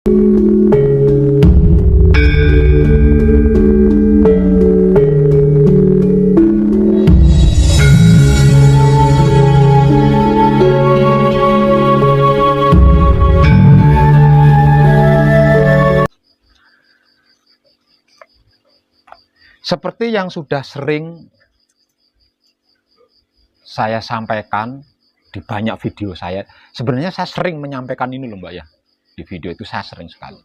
Seperti yang sudah sering saya sampaikan di banyak video saya, sebenarnya saya sering menyampaikan ini loh Mbak ya. Di video itu saya sering sekali.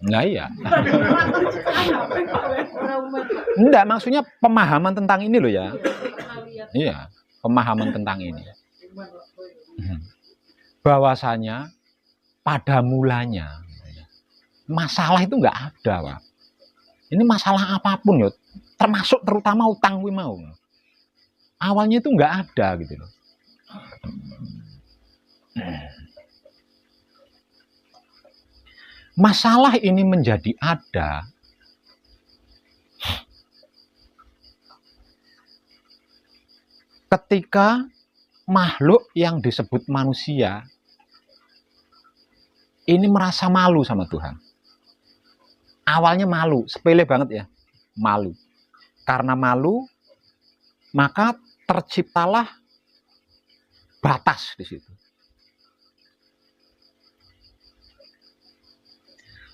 Nah iya. Enggak, maksudnya pemahaman tentang ini loh ya. Iya, pemahaman tentang ini. Bahwasanya pada mulanya masalah itu enggak ada, Pak. Ini masalah apapun ya, termasuk terutama utang kuwi mau. Awalnya itu enggak ada gitu loh. Masalah ini menjadi ada ketika makhluk yang disebut manusia ini merasa malu sama Tuhan. Awalnya malu, sepele banget ya, malu. Karena malu, maka terciptalah batas di situ.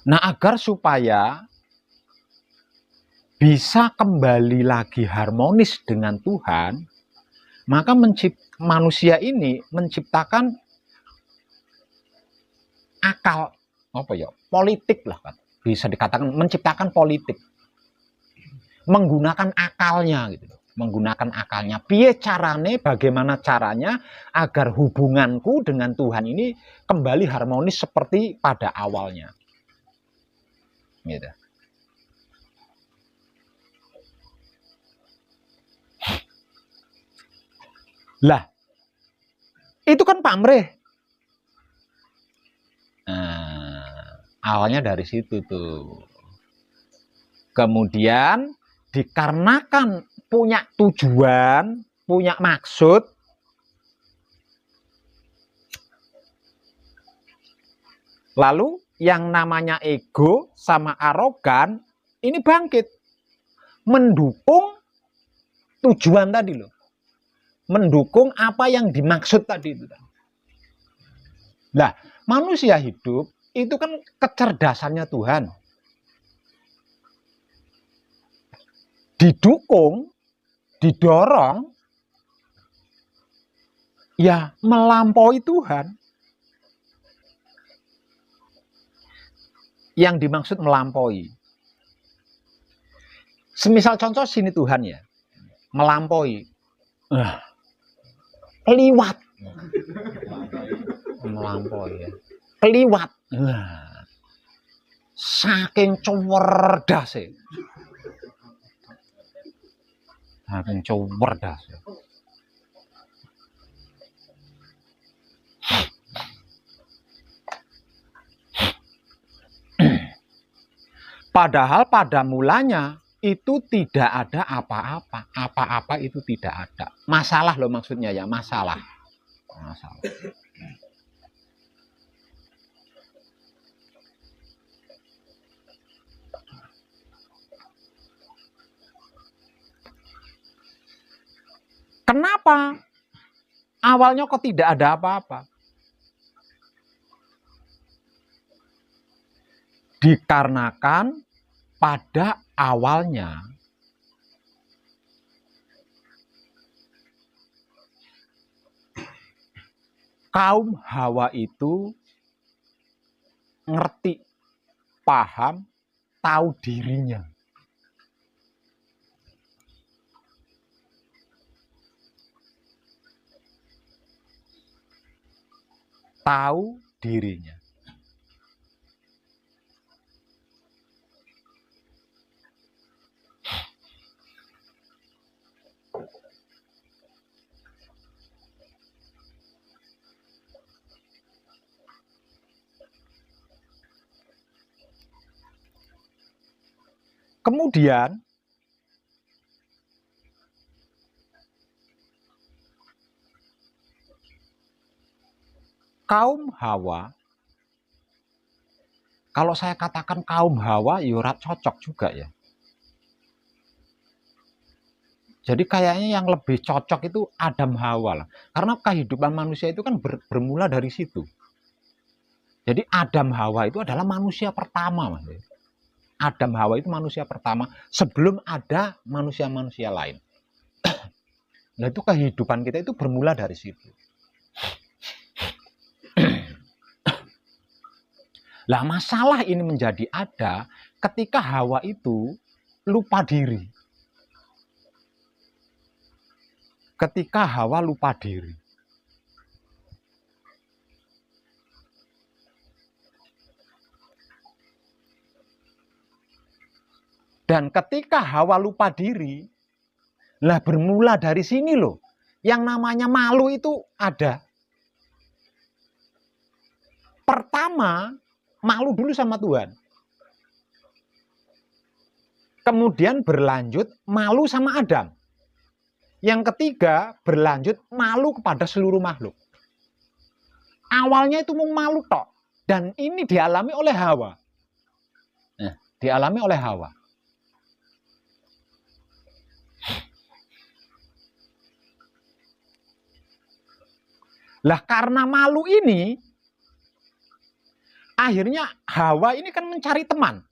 Nah, agar supaya bisa kembali lagi harmonis dengan Tuhan, maka manusia ini menciptakan akal, apa ya, politik lah kan. Bisa dikatakan menciptakan politik. Menggunakan akalnya gitu. Menggunakan akalnya. Piye carane, bagaimana caranya agar hubunganku dengan Tuhan ini kembali harmonis seperti pada awalnya. Gitu. Lah, itu kan pamrih. Nah, awalnya dari situ tuh. Kemudian dikarenakan punya tujuan, punya maksud, lalu yang namanya ego sama arogan ini bangkit mendukung tujuan tadi loh, mendukung apa yang dimaksud tadi itu. Nah, manusia hidup itu kan kecerdasannya Tuhan, didukung, didorong, ya melampaui Tuhan. Yang dimaksud melampaui. Semisal contoh sini Tuhan ya, melampaui. Keliwat. Melampaui ya. Keliwat. Saking cerdas ya. Saking cerdas ya. Padahal pada mulanya itu tidak ada apa-apa. Apa-apa itu tidak ada. Masalah loh maksudnya ya, masalah. Masalah. Kenapa? Awalnya kok tidak ada apa-apa? Dikarenakan pada awalnya kaum Hawa itu ngerti, paham, tahu dirinya. Tahu dirinya. Kemudian kaum Hawa Kalau saya katakan kaum Hawa, ya ora cocok juga ya. Jadi kayaknya yang lebih cocok itu Adam Hawa lah. Karena kehidupan manusia itu kan bermula dari situ. Jadi Adam Hawa itu adalah manusia pertama, Mas. Adam Hawa itu manusia pertama sebelum ada manusia-manusia lain. Nah itu kehidupan kita itu bermula dari situ. Lah masalah ini menjadi ada ketika Hawa itu lupa diri. Ketika Hawa lupa diri. Dan ketika Hawa lupa diri, lah bermula dari sini loh. Yang namanya malu itu ada. Pertama, malu dulu sama Tuhan. Kemudian berlanjut malu sama Adam. Yang ketiga berlanjut malu kepada seluruh makhluk. Awalnya itu mau malu tok. Dan ini dialami oleh Hawa. Nah, dialami oleh Hawa. Lah karena malu ini, akhirnya Hawa ini kan mencari teman.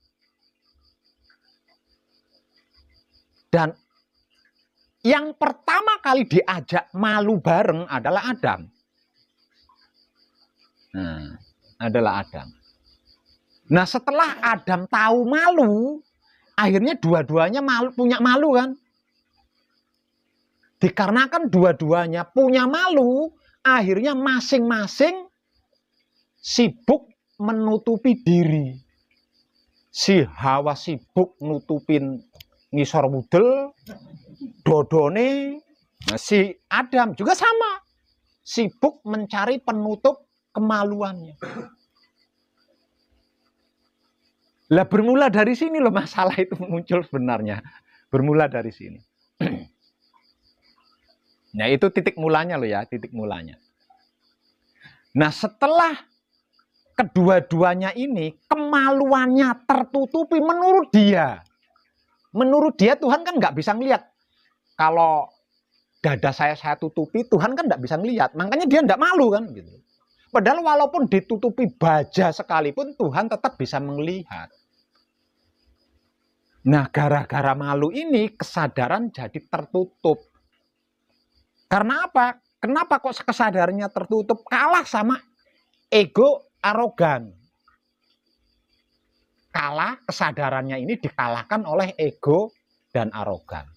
Dan yang pertama kali diajak malu bareng adalah Adam. Nah, adalah Adam. Nah setelah Adam tahu malu, akhirnya dua-duanya punya malu kan. Dikarenakan dua-duanya punya malu, akhirnya masing-masing sibuk menutupi diri. Si Hawa sibuk nutupin ngisor wudel, dodone. Nah, si Adam juga sama, sibuk mencari penutup kemaluannya. Lah bermula dari sini loh masalah itu muncul sebenarnya. Bermula dari sini. Nah itu titik mulanya loh ya, titik mulanya. Nah setelah kedua-duanya ini kemaluannya tertutupi menurut dia. Menurut dia Tuhan kan nggak bisa ngelihat. Kalau dada saya tutupi, Tuhan kan nggak bisa ngelihat. Makanya dia nggak malu kan gitu. Padahal walaupun ditutupi baja sekalipun Tuhan tetap bisa melihat. Nah gara-gara malu ini kesadaran jadi tertutup. Karena apa? Kenapa kok kesadarannya tertutup? Kalah sama ego arogan. Kalah, kesadarannya ini dikalahkan oleh ego dan arogan.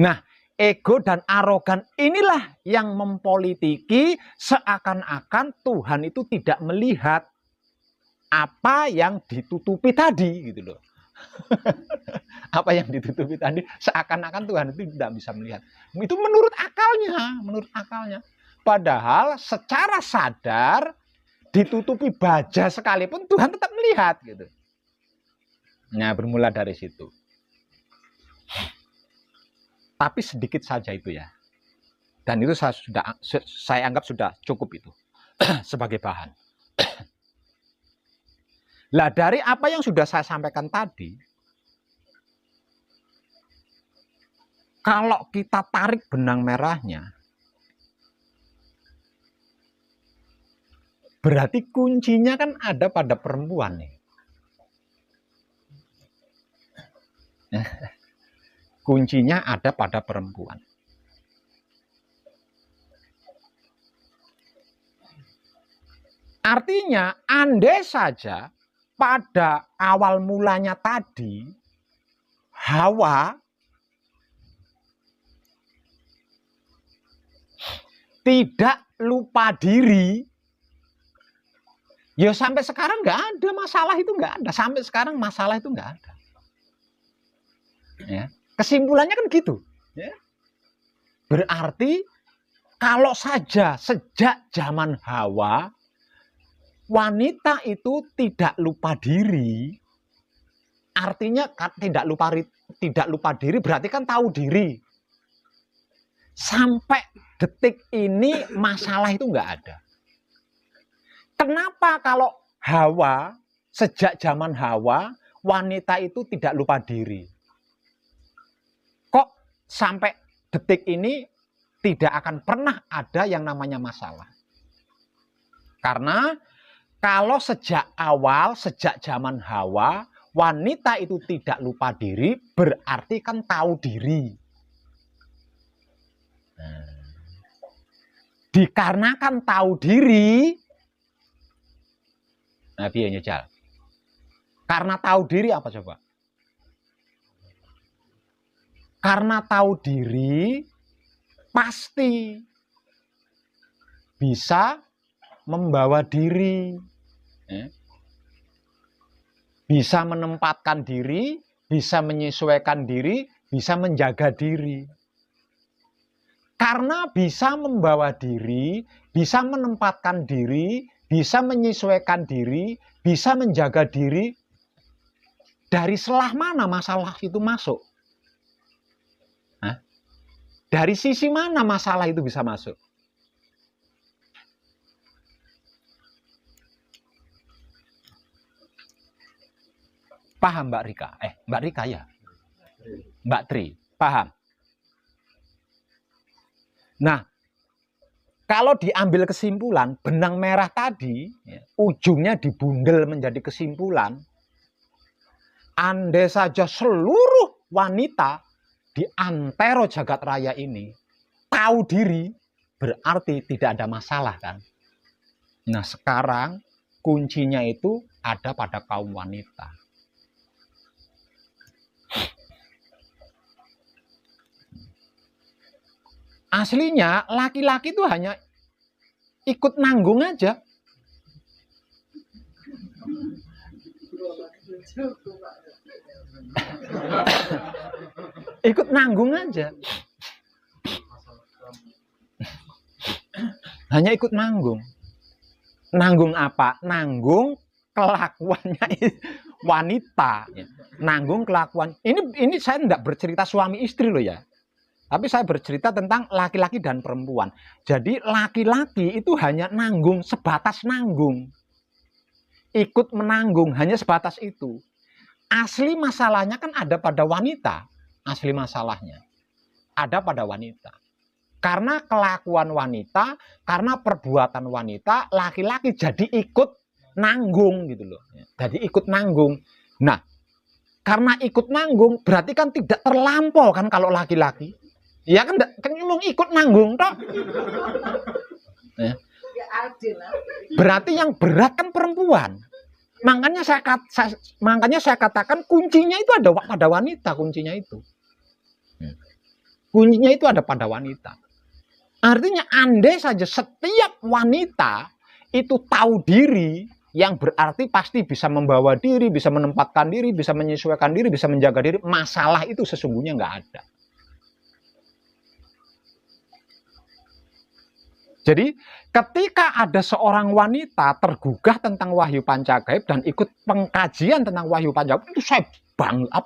Nah, ego dan arogan inilah yang mempolitiki seakan-akan Tuhan itu tidak melihat apa yang ditutupi tadi gitu loh. Apa yang ditutupi tadi seakan-akan Tuhan itu tidak bisa melihat. Itu menurut akalnya. Padahal secara sadar ditutupi baja sekalipun Tuhan tetap melihat gitu. Nah, bermula dari situ. Tapi sedikit saja itu ya. Dan itu saya anggap sudah cukup itu sebagai bahan. Lah dari apa yang sudah saya sampaikan tadi, kalau kita tarik benang merahnya, berarti kuncinya kan ada pada perempuan nih. Kuncinya ada pada perempuan. Artinya, andai saja pada awal mulanya tadi, Hawa tidak lupa diri, ya sampai sekarang nggak ada masalah itu, nggak ada. Sampai sekarang masalah itu nggak ada. Ya. Kesimpulannya kan gitu. Ya. Berarti kalau saja sejak zaman Hawa, wanita itu tidak lupa diri, artinya tidak lupa diri berarti kan tahu diri. Sampai detik ini masalah itu nggak ada. Kenapa kalau Hawa, sejak zaman Hawa, wanita itu tidak lupa diri? Kok sampai detik ini tidak akan pernah ada yang namanya masalah? Karena kalau sejak awal, sejak zaman Hawa, wanita itu tidak lupa diri, berarti kan tahu diri. Dikarenakan tahu diri, nah piye nyejal? Karena tahu diri apa coba? Karena tahu diri pasti bisa membawa diri, bisa menempatkan diri, bisa menyesuaikan diri, bisa menjaga diri. Karena bisa membawa diri, bisa menempatkan diri, bisa menyesuaikan diri, bisa menjaga diri, dari selah mana masalah itu masuk? Hah? Dari sisi mana masalah itu bisa masuk? Paham Mbak Rika? Mbak Rika ya? Mbak Tri, paham? Nah, kalau diambil kesimpulan, benang merah tadi, ujungnya dibundel menjadi kesimpulan, andai saja seluruh wanita di antero jagat raya ini tahu diri, berarti tidak ada masalah kan? Nah, sekarang kuncinya itu ada pada kaum wanita. Aslinya laki-laki itu hanya ikut nanggung aja. Ikut nanggung aja. Hanya ikut nanggung. Nanggung apa? Nanggung kelakuannya wanita. Nanggung kelakuan. Ini saya tidak bercerita suami istri loh ya. Tapi saya bercerita tentang laki-laki dan perempuan. Jadi laki-laki itu hanya nanggung, sebatas nanggung. Ikut menanggung, hanya sebatas itu. Asli masalahnya kan ada pada wanita. Asli masalahnya ada pada wanita. Karena kelakuan wanita, karena perbuatan wanita, laki-laki jadi ikut nanggung gitu loh. Jadi ikut nanggung. Nah, karena ikut nanggung berarti kan tidak terlampau kan kalau laki-laki. Ya kan ngomong ikut nanggung toh. Berarti yang berat kan perempuan. Makanya saya katakan kuncinya itu ada pada wanita, kuncinya itu. Kuncinya itu ada pada wanita. Artinya andai saja setiap wanita itu tahu diri, yang berarti pasti bisa membawa diri, bisa menempatkan diri, bisa menyesuaikan diri, bisa menjaga diri, masalah itu sesungguhnya nggak ada. Jadi ketika ada seorang wanita tergugah tentang Wahyu Pancagaib dan ikut pengkajian tentang Wahyu Pancagaib, itu saya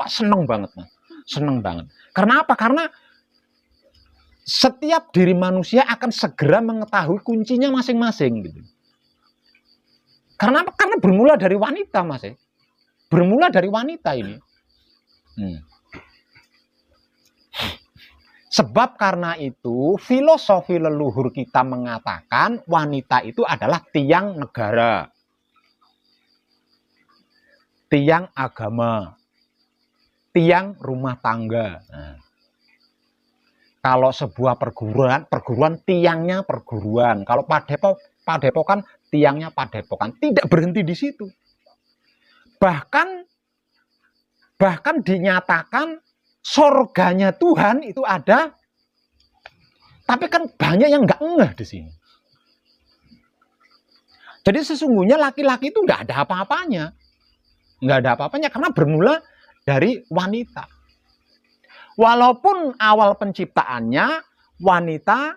seneng banget, Mas. Seneng banget. Karena apa? Karena setiap diri manusia akan segera mengetahui kuncinya masing-masing gitu. Karena apa? Karena bermula dari wanita, Mas. Bermula dari wanita ini. Sebab karena itu filosofi leluhur kita mengatakan wanita itu adalah tiang negara, tiang agama, tiang rumah tangga. Nah, kalau sebuah perguruan tiangnya perguruan. Kalau padepokan tiangnya padepokan. Tidak berhenti di situ. Bahkan dinyatakan surganya Tuhan itu ada, tapi kan banyak yang nggak ngeh di sini. Jadi sesungguhnya laki-laki itu nggak ada apa-apanya, karena bermula dari wanita. Walaupun awal penciptaannya wanita,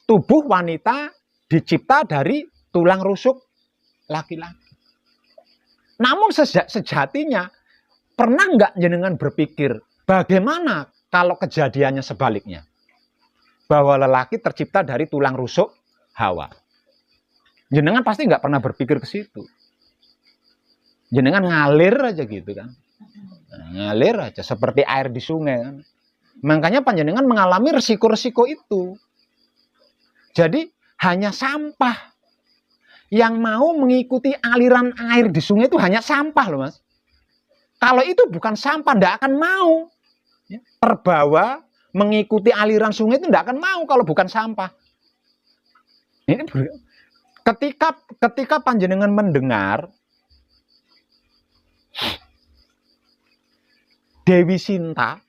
tubuh wanita dicipta dari tulang rusuk laki-laki. Namun sejatinya pernah nggak jenengan berpikir, bagaimana kalau kejadiannya sebaliknya? bahwa lelaki tercipta dari tulang rusuk Hawa. Jenengan pasti nggak pernah berpikir ke situ. Jenengan ngalir aja gitu kan. Ngalir aja seperti air di sungai kan. Makanya panjenengan mengalami resiko-resiko itu. Jadi hanya sampah yang mau mengikuti aliran air di sungai itu hanya sampah loh Mas. Kalau itu bukan sampah, tidak akan mau terbawa mengikuti aliran sungai itu tidak akan mau kalau bukan sampah. Ini ketika panjenengan mendengar Dewi Sinta,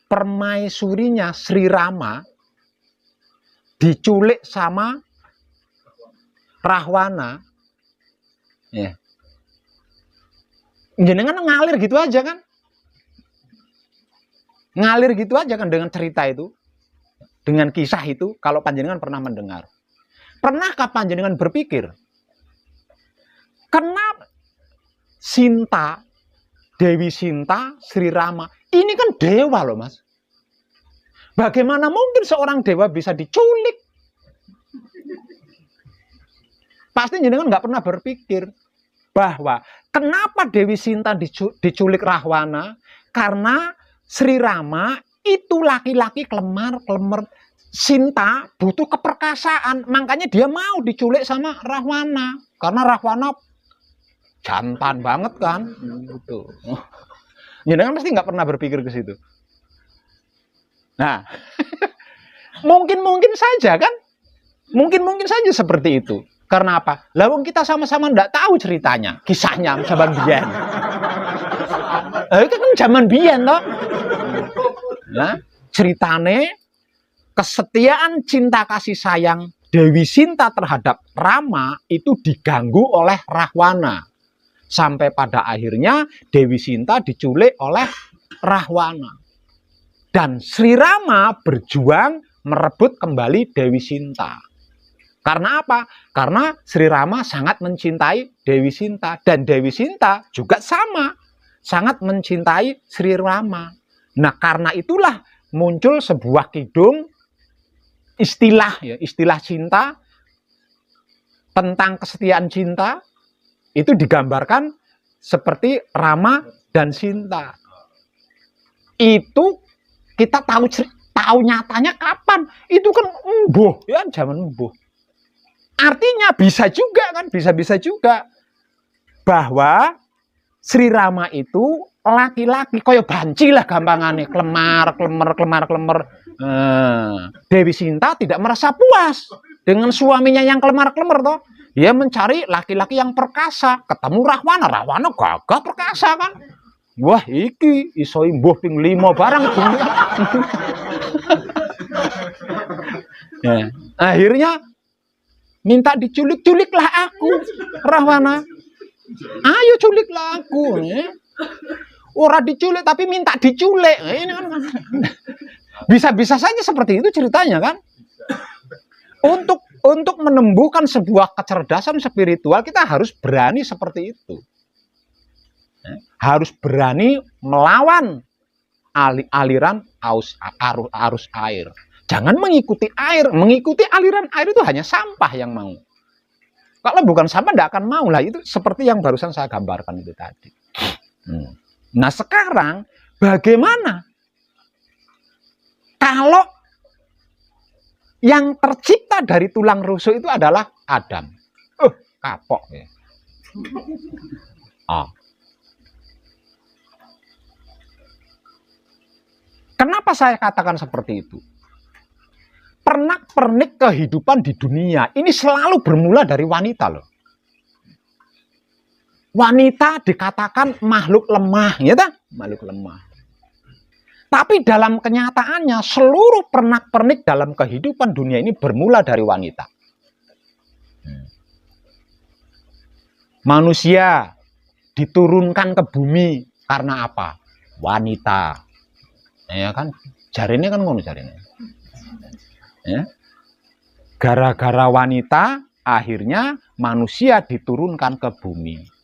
permaisurinya Sri Rama, diculik sama Rahwana, ya. Jenengan ngalir gitu aja kan? Ngalir gitu aja kan dengan cerita itu, dengan kisah itu, kalau panjenengan pernah mendengar. Pernahkah panjenengan berpikir, kenapa Sinta, Dewi Sinta, Sri Rama, ini kan dewa loh Mas. Bagaimana mungkin seorang dewa bisa diculik? Pasti jenengan nggak pernah berpikir bahwa kenapa Dewi Sinta diculik Rahwana? Karena Sri Rama itu laki-laki kelemar. Sinta butuh keperkasaan, makanya dia mau diculik sama Rahwana. Karena Rahwana jantan banget kan, gitu. Jenengan pasti nggak pernah berpikir ke situ. Nah, mungkin saja kan, mungkin saja seperti itu. Karena apa? Lawang kita sama-sama nggak tahu ceritanya, kisahnya zaman biyen. Itu kan zaman biyen toh. Nah, ceritane kesetiaan cinta kasih sayang Dewi Sinta terhadap Rama itu diganggu oleh Rahwana. Sampai pada akhirnya Dewi Sinta diculik oleh Rahwana. Dan Sri Rama berjuang merebut kembali Dewi Sinta. Karena apa? Karena Sri Rama sangat mencintai Dewi Sinta. Dan Dewi Sinta juga sama. Sangat mencintai Sri Rama. Nah karena itulah muncul sebuah kidung istilah cinta, tentang kesetiaan cinta. Itu digambarkan seperti Rama dan Sinta. Itu kita tahu nyatanya kapan? Itu kan embuh, ya zaman embuh. Artinya bisa juga kan, bisa juga bahwa Sri Rama itu laki-laki kaya banci lah gampangane, kelemar. Dewi Sinta tidak merasa puas dengan suaminya yang kelemar toh. Dia mencari laki-laki yang perkasa, ketemu Rahwana gagah perkasa kan. Wah, iki iso imbuh ping 5 barang. Ya, akhirnya minta diculiklah aku, Rahwana. Ayo culiklah aku. Ora diculik tapi minta diculik. Ini kan bisa saja seperti itu ceritanya kan. Untuk menembuhkan sebuah kecerdasan spiritual, kita harus berani seperti itu. Harus berani melawan aliran arus air. Jangan mengikuti air. Mengikuti aliran air itu hanya sampah yang mau. Kalau bukan sampah, tidak akan mau lah. Itu seperti yang barusan saya gambarkan itu tadi. Nah sekarang, bagaimana kalau yang tercipta dari tulang rusuk itu adalah Adam? Kapok ya. Kenapa saya katakan seperti itu? Pernak-pernik kehidupan di dunia ini selalu bermula dari wanita loh. Wanita dikatakan makhluk lemah, ya tak? Makhluk lemah. Tapi dalam kenyataannya seluruh pernak-pernik dalam kehidupan dunia ini bermula dari wanita. Manusia diturunkan ke bumi karena apa? Wanita. Ya kan? Jarine kan ngono jarine. Ya. Gara-gara wanita akhirnya manusia diturunkan ke bumi.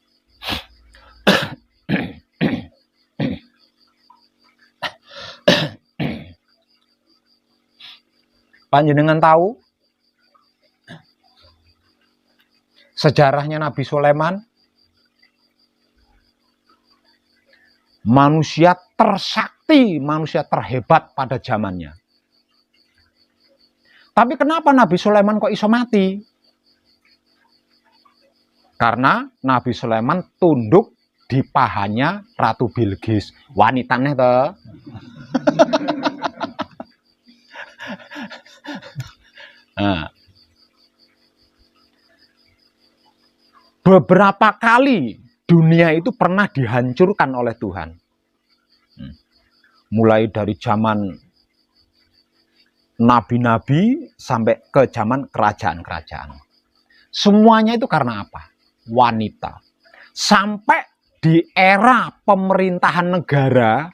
Panjenengan tahu sejarahnya Nabi Sulaiman? Manusia tersakti, manusia terhebat pada zamannya. Tapi kenapa Nabi Sulaiman kok iso mati? Karena Nabi Sulaiman tunduk di pahanya Ratu Bilqis. Wanitanya toh. Nah, beberapa kali dunia itu pernah dihancurkan oleh Tuhan. Mulai dari zaman nabi-nabi sampai ke zaman kerajaan-kerajaan. Semuanya itu karena apa? Wanita. Sampai di era pemerintahan negara,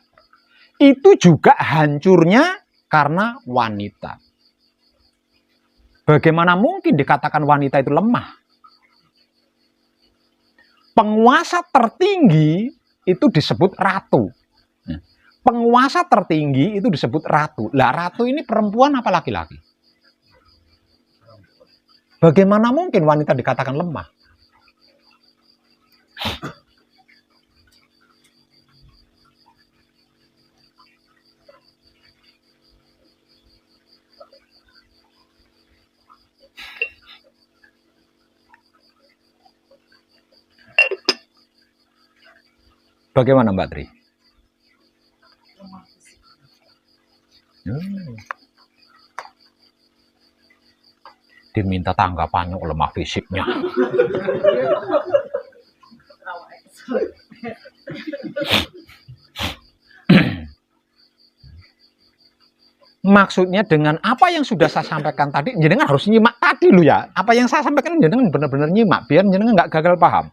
itu juga hancurnya karena wanita. Bagaimana mungkin dikatakan wanita itu lemah? Penguasa tertinggi itu disebut ratu. Penguasa tertinggi itu disebut ratu. Lah ratu ini perempuan apa laki-laki? Bagaimana mungkin wanita dikatakan lemah? Bagaimana Mbak Tri? Diminta tanggapannya lemah fisiknya. Maksudnya dengan apa yang sudah saya sampaikan tadi, jenengan harus nyimak tadi lu ya. Apa yang saya sampaikan jenengan benar-benar nyimak, biar jenengan nggak gagal paham.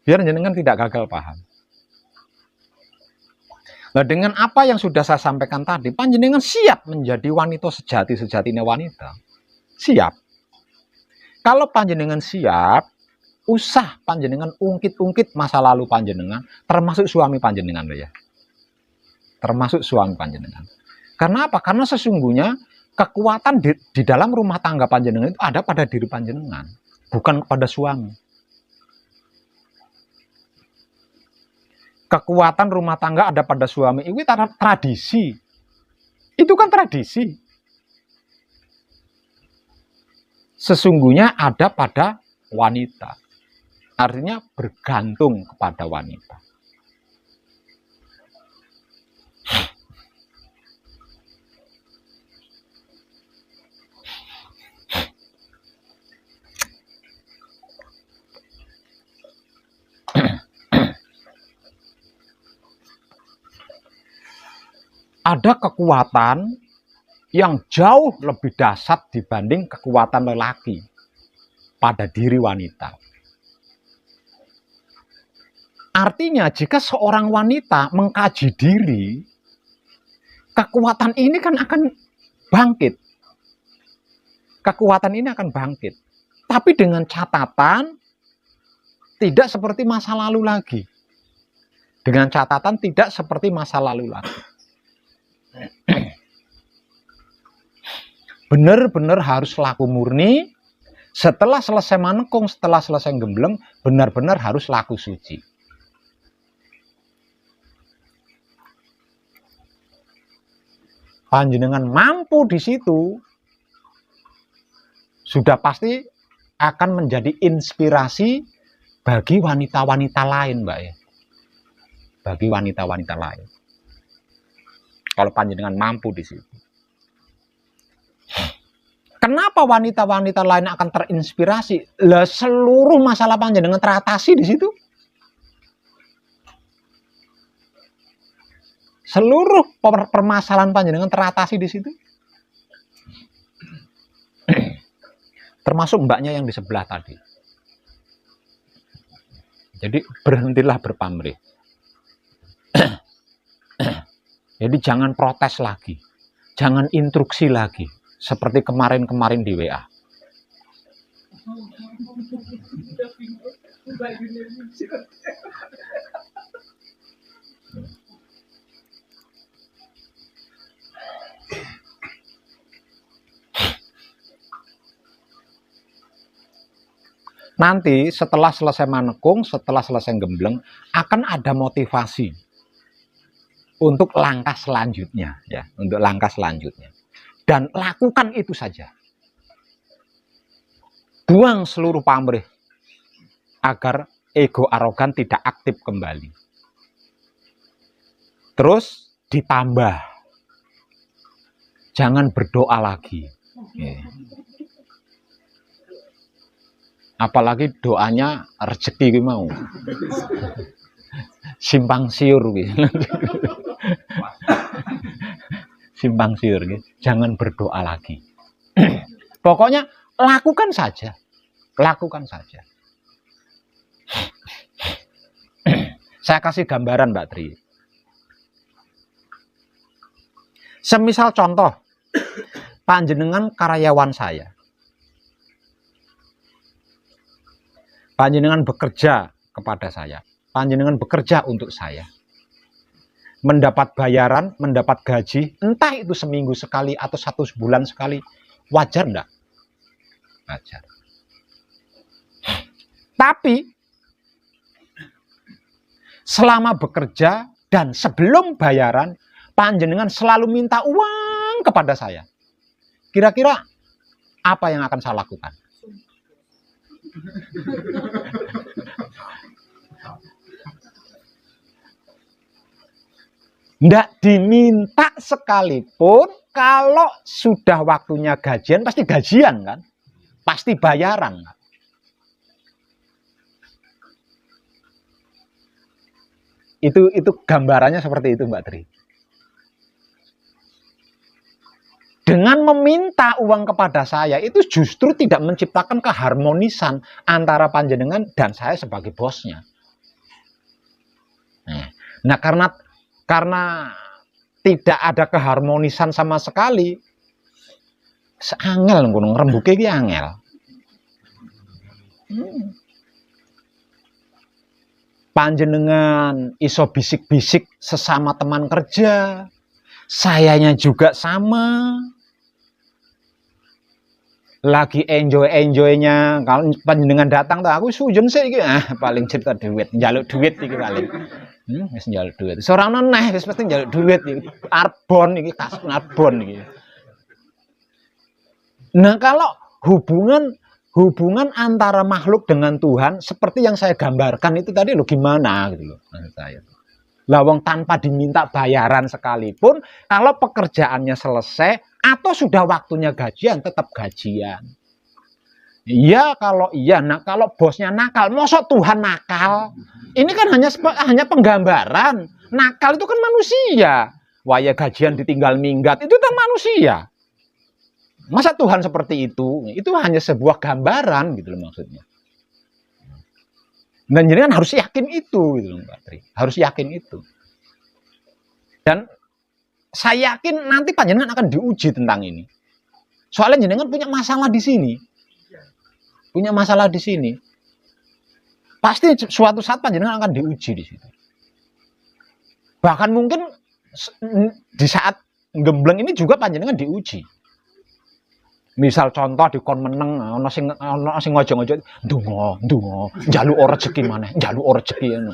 Biar jenengan tidak gagal paham. Nah, dengan apa yang sudah saya sampaikan tadi, panjenengan siap menjadi wanita sejati-sejatinya wanita. Siap. Kalau panjenengan siap, usah panjenengan ungkit-ungkit masa lalu panjenengan, termasuk suami panjenengan loh ya. Termasuk suami panjenengan. Karena apa? Karena sesungguhnya kekuatan di dalam rumah tangga panjenengan itu ada pada diri panjenengan, bukan kepada suami. Kekuatan rumah tangga ada pada suami, itu tradisi. Itu kan tradisi. Sesungguhnya ada pada wanita. Artinya bergantung kepada wanita. Ada kekuatan yang jauh lebih dahsyat dibanding kekuatan lelaki pada diri wanita. Artinya jika seorang wanita mengkaji diri, kekuatan ini kan akan bangkit. Kekuatan ini akan bangkit. Tapi dengan catatan tidak seperti masa lalu lagi. Dengan catatan tidak seperti masa lalu lagi. Benar-benar harus laku murni. Setelah selesai manekung, setelah selesai gembleng, benar-benar harus laku suci. Panjenengan mampu di situ, sudah pasti akan menjadi inspirasi bagi wanita-wanita lain, Mbak ya. Bagi wanita-wanita lain. Kalau panjenengan mampu di situ. Kenapa wanita-wanita lain akan terinspirasi? Lah seluruh masalah panjenengan teratasi di situ. Seluruh permasalahan panjenengan teratasi di situ. Termasuk mbaknya yang di sebelah tadi. Jadi berhentilah berpamrih. Jadi jangan protes lagi. Jangan instruksi lagi. Seperti kemarin-kemarin di WA. nanti setelah selesai manekung, setelah selesai gembleng, akan ada motivasi untuk langkah selanjutnya, ya, untuk langkah selanjutnya. Dan lakukan itu saja. Buang seluruh pamrih agar ego arogan tidak aktif kembali. Terus ditambah, jangan berdoa lagi. Ya. Apalagi doanya rezeki mau. Simpang siur gitu. Simpang siur gitu. Jangan berdoa lagi. Pokoknya lakukan saja. Lakukan saja. Saya kasih gambaran Mbak Tri. Semisal contoh, panjenengan karyawan saya. Panjenengan bekerja kepada saya. Panjenengan bekerja untuk saya. Mendapat bayaran, mendapat gaji, entah itu seminggu sekali atau 1 bulan sekali. Wajar enggak? Wajar. Tapi, selama bekerja dan sebelum bayaran, panjenengan selalu minta uang kepada saya. Kira-kira apa yang akan saya lakukan? Nggak diminta sekalipun, kalau sudah waktunya gajian, pasti gajian kan? Pasti bayaran kan? Itu gambarannya seperti itu Mbak Tri. Dengan meminta uang kepada saya, itu justru tidak menciptakan keharmonisan antara panjenengan dan saya sebagai bosnya. Nah, karena tidak ada keharmonisan sama sekali, seangel ngono ngrembuke iki angel. Panjenengan iso bisik-bisik sesama teman kerja, sayanya juga sama. Lagi enjoy-enjoynya, kalau panjenengan datang tuh aku sujen sih iki, paling cerita duit, njaluk duit iki paling. Wis njaluk duit. Seorang neh wis pasti njaluk duit iki. Arbon iki, kas arbon iki. Nah, kalau hubungan antara makhluk dengan Tuhan seperti yang saya gambarkan itu tadi lo gimana gitu loh maksud saya. Lawang tanpa diminta bayaran sekalipun, kalau pekerjaannya selesai atau sudah waktunya gajian, tetap gajian. Iya kalau iya, nah kalau bosnya nakal, mosok Tuhan nakal. Ini kan hanya penggambaran. Nakal itu kan manusia. Waya gajian ditinggal minggat, itu kan manusia. Masa Tuhan seperti itu? Itu hanya sebuah gambaran gitu loh maksudnya. Dan jenengan harus yakin itu gitu loh Mbak Tri. Harus yakin itu. Dan saya yakin nanti panjenengan akan diuji tentang ini. Soalnya jenengan punya masalah di sini. Punya masalah di sini. Pasti suatu saat panjenengan akan diuji di situ. Bahkan mungkin di saat gembleng ini juga panjenengan diuji. Misal contoh dikon meneng ana sing ngojo-ngojo ndonga njaluk rezeki maneh, njaluk rezeki ngono.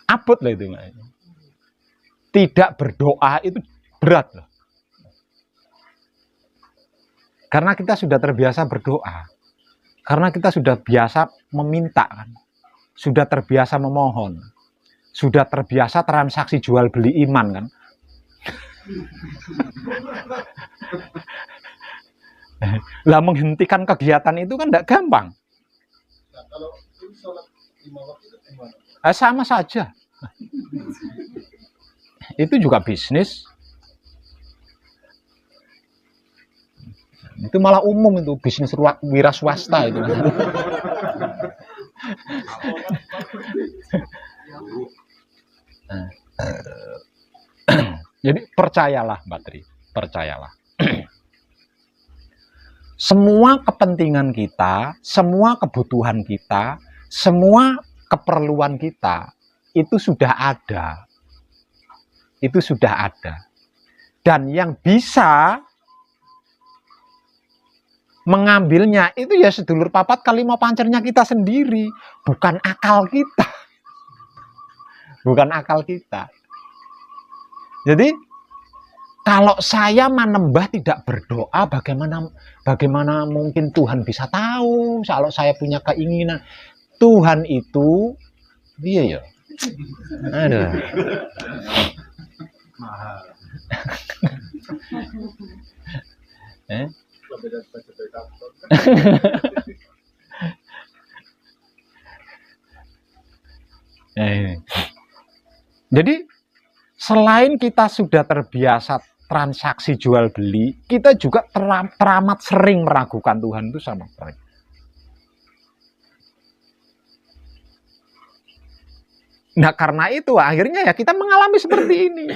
Abot lah itu. Tidak berdoa itu berat loh. Karena kita sudah terbiasa berdoa. Karena kita sudah biasa meminta kan. Sudah terbiasa memohon. Sudah terbiasa transaksi jual beli iman kan. Lah menghentikan kegiatan itu kan tidak gampang. Nah, kalau sholat 5 waktu itu gimana? Sama saja. Itu juga bisnis. Itu malah umum itu bisnis wira swasta itu. Jadi percayalah Mbak Tri, percayalah. Semua kepentingan kita, semua kebutuhan kita, semua keperluan kita itu sudah ada. Itu sudah ada. Dan yang bisa mengambilnya itu ya sedulur papat kali mau pancernya kita sendiri, bukan akal kita. Bukan akal kita. Jadi kalau saya menembah tidak berdoa, bagaimana mungkin Tuhan bisa tahu kalau saya punya keinginan? Tuhan itu dia ya. Aduh. Mahal. Eh? Lebih dari budget kantor. Jadi selain kita sudah terbiasa transaksi jual beli, kita juga teramat sering meragukan Tuhan itu sama sekali. Nah karena itu akhirnya ya kita mengalami seperti ini.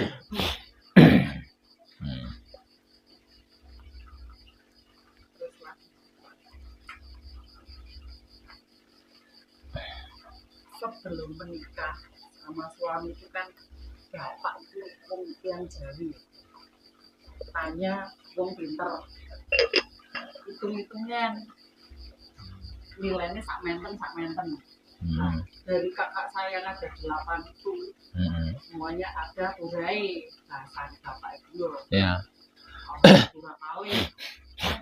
Sebelum menikah sama suami itu kan bapak itu wong yang Jawi, tanya wong pinter, hitung-hitungan nilainya sak menten. Nah, dari kakak saya yang ada 8 itu semuanya ada urai bahasa bapak itu Ya. dua kali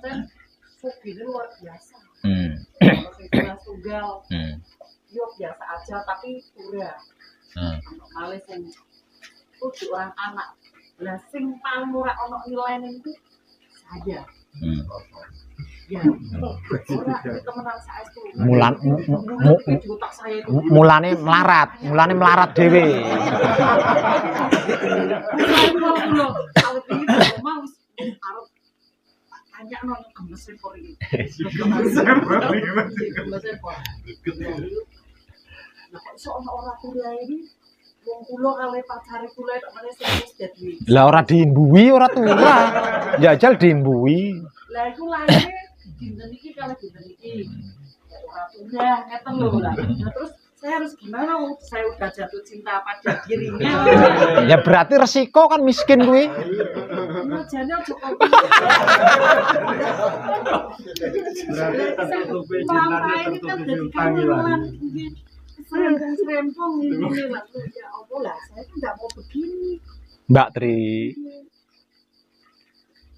kan sugih luar biasa. Kalau sing tunggal yo biasa aja tapi udah malih sing kudu orang anak. Lah sing paling ora ono nilainya itu saya. Ya, ora temenan saestu. Mulane melarat dhewe. Tanya nang gemes repor iki. Lah kok iso ono ora kuliah ini? Wong kula kali pacare kula tok meneh sing wis dadi. Lah ora diimbui ora tua. Jajal diimbui. Lah iku lahirnya dinten iki kali dinten iki. Ora udah ngeten lho lah. Nah terus saya harus gimana? Saya udah jatuh cinta pada dirinya. Ya berarti resiko kan miskin kuwi. Jane ojo kopi. Berarti tertutupi cintanya tertutupi panggilan. Serempong ini lah. Ya Allah lah, saya tuh nggak mau begini. Mbak Tri,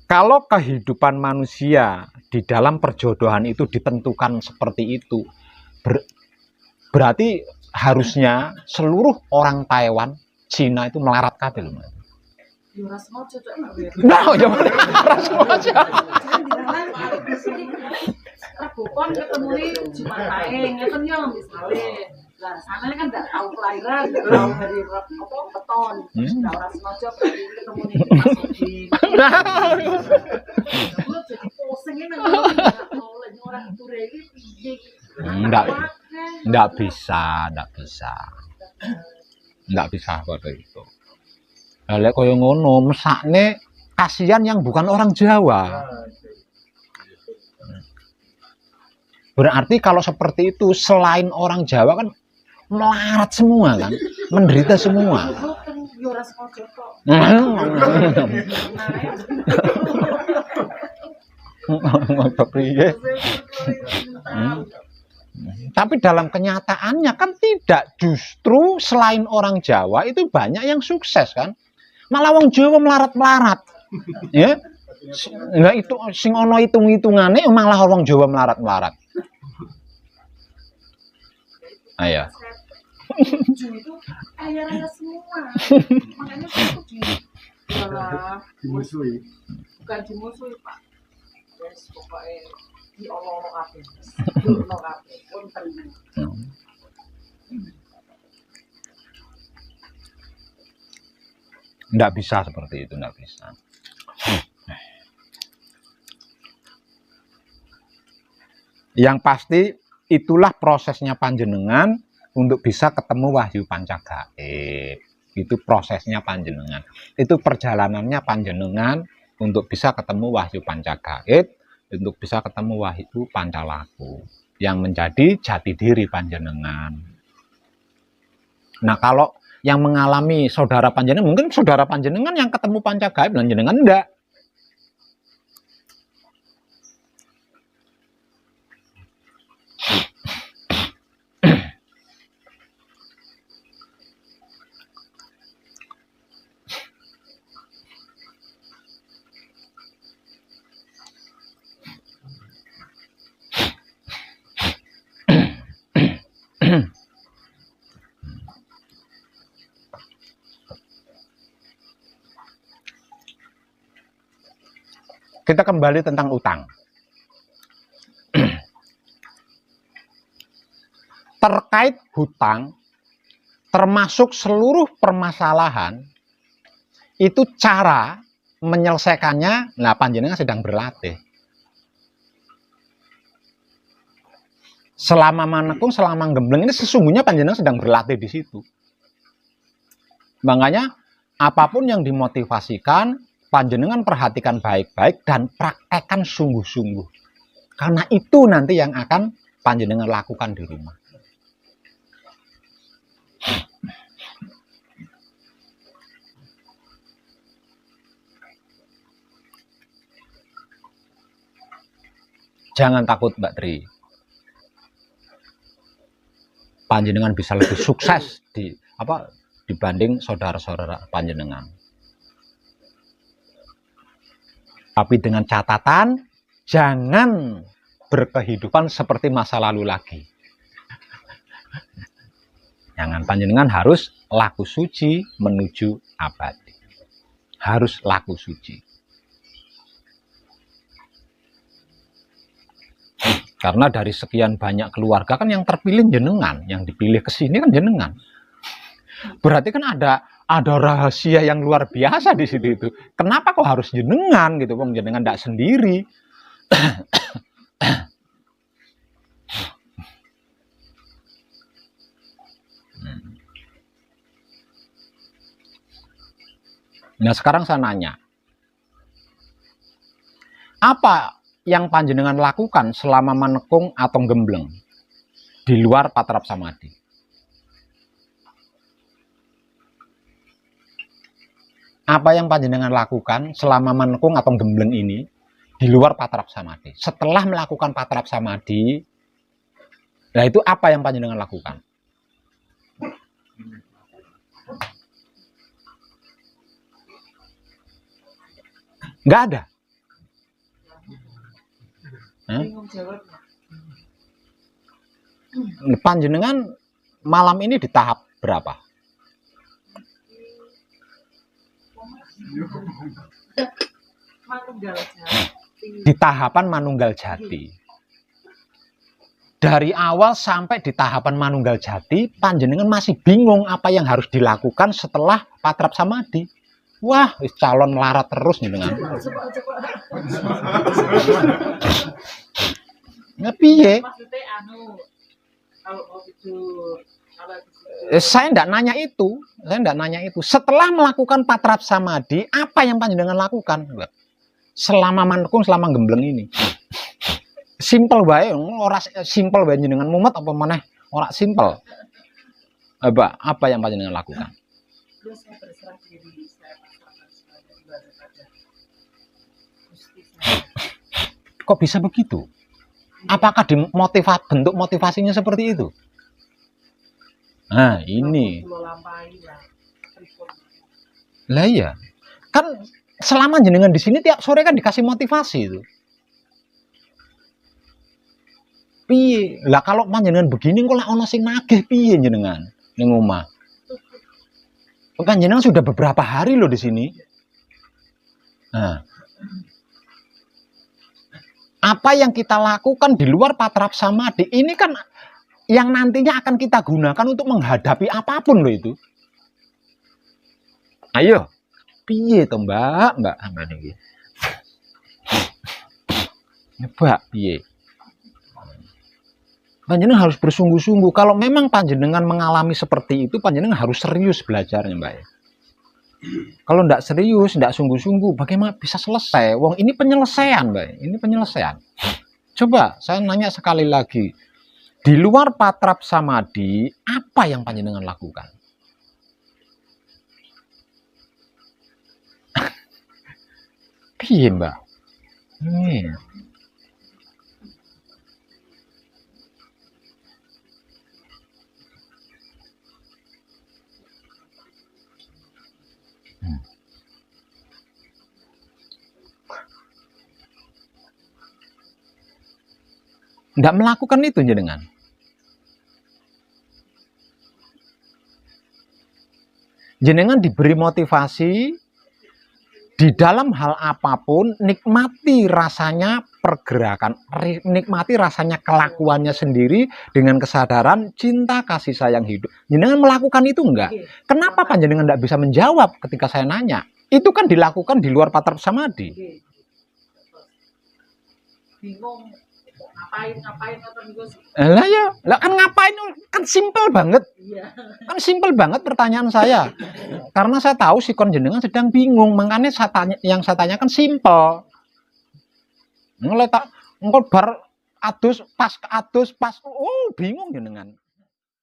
kalau kehidupan manusia di dalam perjodohan itu ditentukan seperti itu, berarti harusnya seluruh orang Taiwan, Cina itu melarat kabeh lho. Ya ora semono cocok nang ya. Nah, ya ora semono. Rabukon ketemu Jumat ae, ngeten yo misale. Lah sana kan enggak tahu kelahiran, enggak tahu dari apa beton. Enggak ora sengaja ketemu ning Masuki. Lu jadi pusing ini lagi orang ture iki piye. Enggak bisa. Enggak bisa seperti itu. Lah lek koyo ngono, mesakne kasihan yang bukan orang Jawa. Berarti kalau seperti itu selain orang Jawa kan melarat semua kan, menderita semua. Tapi dalam kenyataannya kan tidak, justru selain orang Jawa itu banyak yang sukses kan, malah wong Jawa melarat-melarat, ya. Enggak itu sing ono hitung-hitungane malah wong Jawa melarat-melarat. Ayo. Itu kaya-raya semua. Makanya aku dimusuhi. Bukan dimusuhi, Pak. Wes pokoknya diolok-olok kabeh. Diolok kabeh, pun tenang. Enggak bisa seperti itu, enggak bisa. Yang pasti itulah prosesnya panjenengan untuk bisa ketemu Wahyu Pancagaib. Itu prosesnya panjenengan. Itu perjalanannya panjenengan untuk bisa ketemu Wahyu Pancagaib, untuk bisa ketemu Wahyu Pancalaku yang menjadi jati diri panjenengan. Nah, kalau yang mengalami saudara panjenengan, mungkin saudara panjenengan yang ketemu panca gaib, panjenengan enggak. Kita kembali tentang utang. Terkait hutang, termasuk seluruh permasalahan, itu cara menyelesaikannya, nah panjenengan sedang berlatih. Selama manekung, selama gembleng ini sesungguhnya panjenengan sedang berlatih di situ. Makanya apapun yang dimotivasikan, panjenengan perhatikan baik-baik dan praktekkan sungguh-sungguh. Karena itu nanti yang akan panjenengan lakukan di rumah. Jangan takut Mbak Tri. Panjenengan bisa lebih sukses dibanding saudara-saudara panjenengan. Tapi dengan catatan, jangan berkehidupan seperti masa lalu lagi. Jangan, panjenengan harus laku suci menuju abadi. Harus laku suci. Karena dari sekian banyak keluarga kan yang terpilih jenengan, yang dipilih ke sini kan jenengan. Berarti kan ada rahasia yang luar biasa di situ itu. Kenapa kok harus jenengan gitu, Bang? Jenengan tidak sendiri. Nah, sekarang saya nanya. Apa yang panjenengan lakukan selama manekung atau gembleng di luar patrap samadhi? Apa yang panjenengan lakukan selama manekung atau gembleng ini di luar patrap samadhi? Setelah melakukan patrap samadhi, nah itu apa yang panjenengan lakukan? Nggak ada. Panjenengan malam ini di tahap berapa? Di tahapan manunggal jati. Dari awal sampai di tahapan manunggal jati, panjenengan masih bingung apa yang harus dilakukan setelah patrap samadhi. Wah, calon melarat terus nih dengan. Nah, piye? Saya tidak nanya itu. Setelah melakukan patrap samadhi, apa yang panjenengan lakukan? Selama manekung, selama gembleng ini. Simple bae, ora simple bae jenengan mumet apa maneh? Ora simple. Apa yang panjenengan lakukan? Kok bisa begitu? Apakah bentuk motivasinya seperti itu? Nah, ini. Lah iya. Kan selama jenengan di sini tiap sore kan dikasih motivasi itu. Piye? Lah kalau panjenengan begini kok lak ono sing nagih piye jenengan ning omah? Panjenengan sudah beberapa hari loh di sini. Nah, apa yang kita lakukan di luar patrap samadhi ini kan yang nantinya akan kita gunakan untuk menghadapi apapun loh itu. Ayo, piye to Mbak niki? Mbak, piye? Panjenengan harus bersungguh-sungguh. Kalau memang panjenengan mengalami seperti itu, panjenengan harus serius belajarnya, Mbak. Kalau tidak serius, tidak sungguh-sungguh, bagaimana bisa selesai? Wong ini penyelesaian, Mbak. Ini penyelesaian. Coba saya nanya sekali lagi. Di luar patrap samadhi, apa yang panjenengan lakukan? piye, Mbak? Iya. Nggak melakukan itu jenengan. Jenengan diberi motivasi di dalam hal apapun, nikmati rasanya pergerakan, nikmati rasanya kelakuannya sendiri dengan kesadaran cinta kasih sayang hidup. Jenengan melakukan itu enggak? Kenapa panjenengan enggak bisa menjawab ketika saya nanya? Itu kan dilakukan di luar patar samadhi. Bingung ngapain terus. Lah ya, lah kan ngapain? Kan simpel banget. Iya. Kan simpel banget pertanyaan saya. Karena saya tahu si jenengan sedang bingung, makanya yang saya tanyakan simpel. Ngeletak engko bar adus pas oh bingung jenengan.